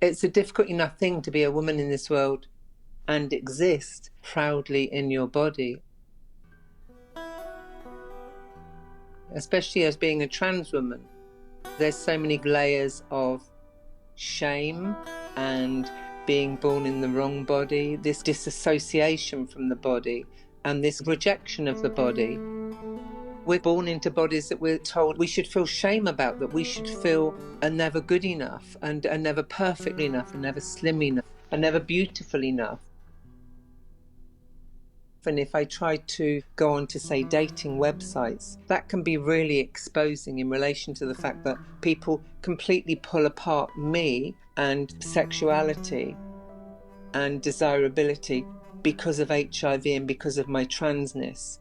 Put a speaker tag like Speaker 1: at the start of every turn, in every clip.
Speaker 1: It's a difficult enough thing to be a woman in this world and exist proudly in your body, especially as being a trans woman. There's so many layers of shame and being born in the wrong body, this disassociation from the body and this rejection of the body. We're born into bodies that we're told we should feel shame about, that we should feel are never good enough and are never perfectly enough and never slim enough and never beautiful enough. And if I try to go on to, say, dating websites, that can be really exposing in relation to the fact that people completely pull apart me and sexuality and desirability because of HIV and because of my transness.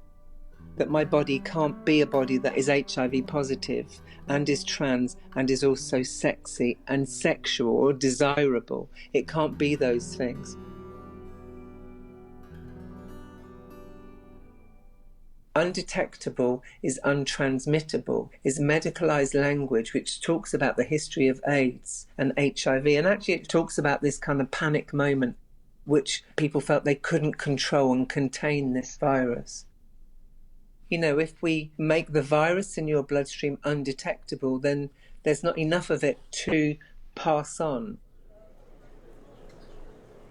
Speaker 1: That my body can't be a body that is HIV positive and is trans and is also sexy and sexual or desirable. It can't be those things. Undetectable is untransmittable, is medicalized language which talks about the history of AIDS and HIV. And actually it talks about this kind of panic moment which people felt they couldn't control and contain this virus. You know, if we make the virus in your bloodstream undetectable, then there's not enough of it to pass on.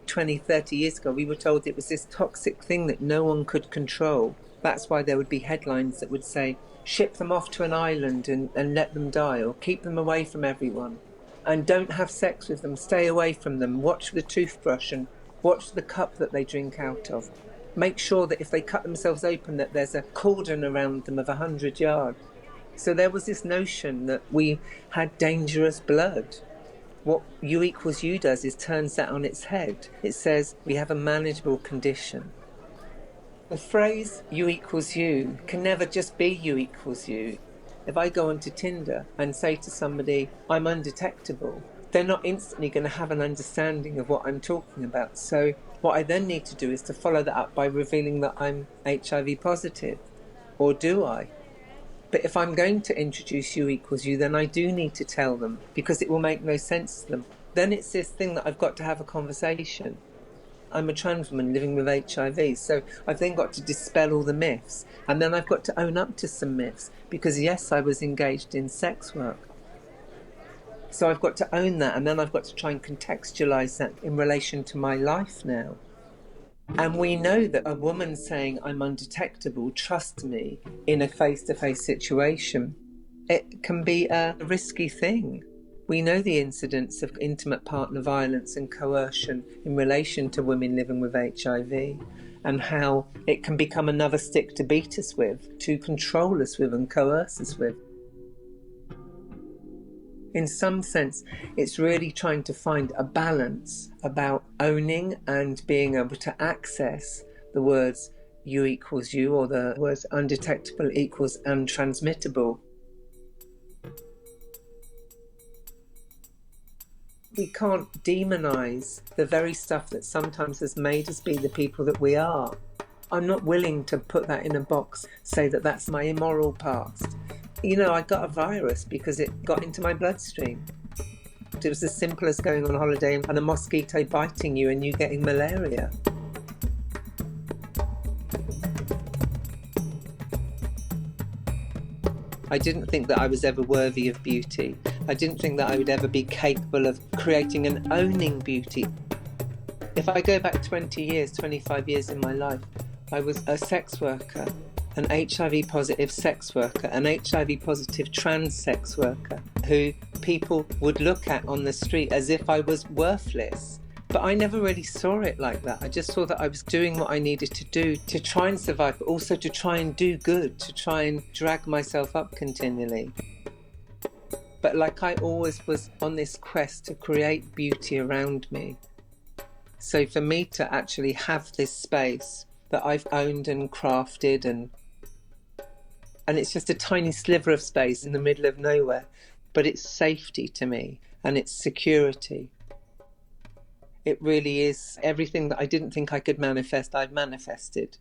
Speaker 1: 20, 30 years ago, we were told it was this toxic thing that no one could control. That's why there would be headlines that would say, ship them off to an island and let them die, or keep them away from everyone. And don't have sex with them, stay away from them, watch the toothbrush and watch the cup that they drink out of. Make sure that if they cut themselves open that there's a cordon around them of 100 yards. So there was this notion that we had dangerous blood. What U equals U does is turns that on its head. It says we have a manageable condition. The phrase U equals U can never just be U equals U. If I go onto Tinder and say to somebody, I'm undetectable, they're not instantly going to have an understanding of what I'm talking about. So what I then need to do is to follow that up by revealing that I'm HIV positive. Or do I? But if I'm going to introduce U equals U, then I do need to tell them, because it will make no sense to them. Then it's this thing that I've got to have a conversation. I'm a trans woman living with HIV, so I've then got to dispel all the myths. And then I've got to own up to some myths, because yes, I was engaged in sex work. So I've got to own that, and then I've got to try and contextualize that in relation to my life now. And we know that a woman saying, I'm undetectable, trust me, in a face-to-face situation, it can be a risky thing. We know the incidence of intimate partner violence and coercion in relation to women living with HIV, and how it can become another stick to beat us with, to control us with and coerce us with. In some sense, it's really trying to find a balance about owning and being able to access the words U equals U, or the words undetectable equals untransmittable. We can't demonize the very stuff that sometimes has made us be the people that we are. I'm not willing to put that in a box, say that that's my immoral past. You know, I got a virus because it got into my bloodstream. It was as simple as going on holiday and a mosquito biting you and you getting malaria. I didn't think that I was ever worthy of beauty. I didn't think that I would ever be capable of creating and owning beauty. If I go back 20 years, 25 years in my life, I was a sex worker, an HIV positive sex worker, an HIV positive trans sex worker, who people would look at on the street as if I was worthless. But I never really saw it like that. I just saw that I was doing what I needed to do to try and survive, but also to try and do good, to try and drag myself up continually. But like I always was on this quest to create beauty around me. So for me to actually have this space that I've owned and crafted, and it's just a tiny sliver of space in the middle of nowhere, but it's safety to me and it's security. It really is everything that I didn't think I could manifest, I've manifested.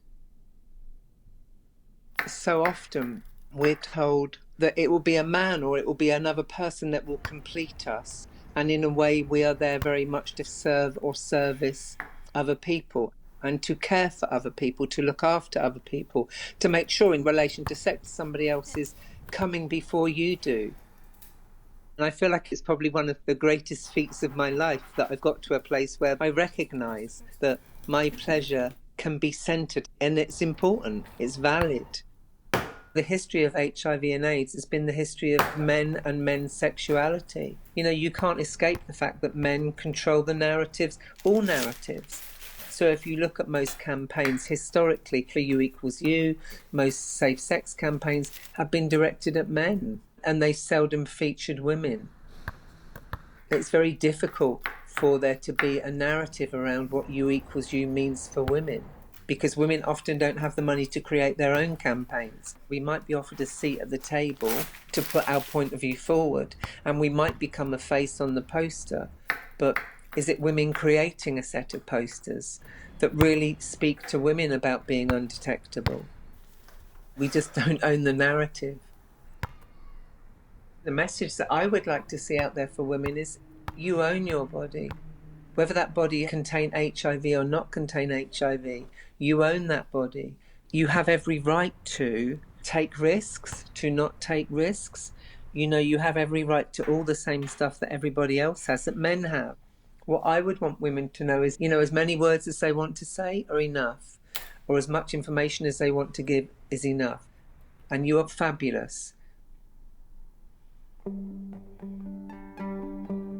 Speaker 1: So often we're told that it will be a man or it will be another person that will complete us. And in a way, we are there very much to serve or service other people and to care for other people, to look after other people, to make sure in relation to sex somebody else is coming before you do. And I feel like it's probably one of the greatest feats of my life that I've got to a place where I recognize that my pleasure can be centered and it's important, it's valid. The history of HIV and AIDS has been the history of men and men's sexuality. You know, you can't escape the fact that men control the narratives, all narratives. So if you look at most campaigns historically for You Equals You, most safe sex campaigns have been directed at men, and they seldom featured women. It's very difficult for there to be a narrative around what You Equals You means for women, because women often don't have the money to create their own campaigns. We might be offered a seat at the table to put our point of view forward, and we might become a face on the poster, but is it women creating a set of posters that really speak to women about being undetectable? We just don't own the narrative. The message that I would like to see out there for women is you own your body. Whether that body contain HIV or not contain HIV, you own that body. You have every right to take risks, to not take risks. You know, you have every right to all the same stuff that everybody else has, that men have. What I would want women to know is, you know, as many words as they want to say are enough, or as much information as they want to give is enough. And you are fabulous.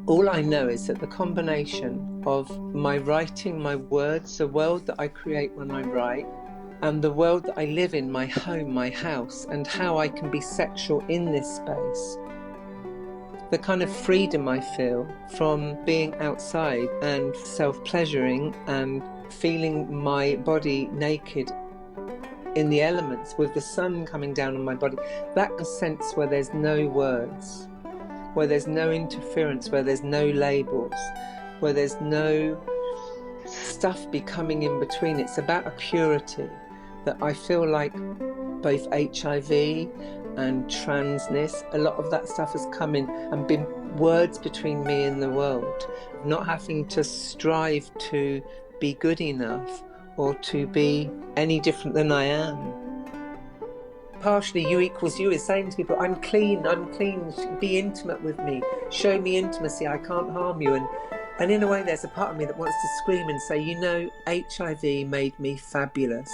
Speaker 1: All I know is that the combination of my writing, my words, the world that I create when I write, and the world that I live in, my home, my house, and how I can be sexual in this space, the kind of freedom I feel from being outside and self-pleasuring and feeling my body naked in the elements with the sun coming down on my body, that sense where there's no words, where there's no interference, where there's no labels, where there's no stuff becoming in between. It's about a purity that I feel like both HIV and transness, a lot of that stuff has come in and been words between me and the world. Not having to strive to be good enough or to be any different than I am. Partially You Equals You is saying to people, I'm clean, be intimate with me, show me intimacy, I can't harm you. And in a way there's a part of me that wants to scream and say, you know, HIV made me fabulous.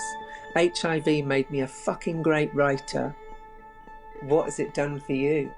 Speaker 1: HIV made me a fucking great writer. What has it done for you?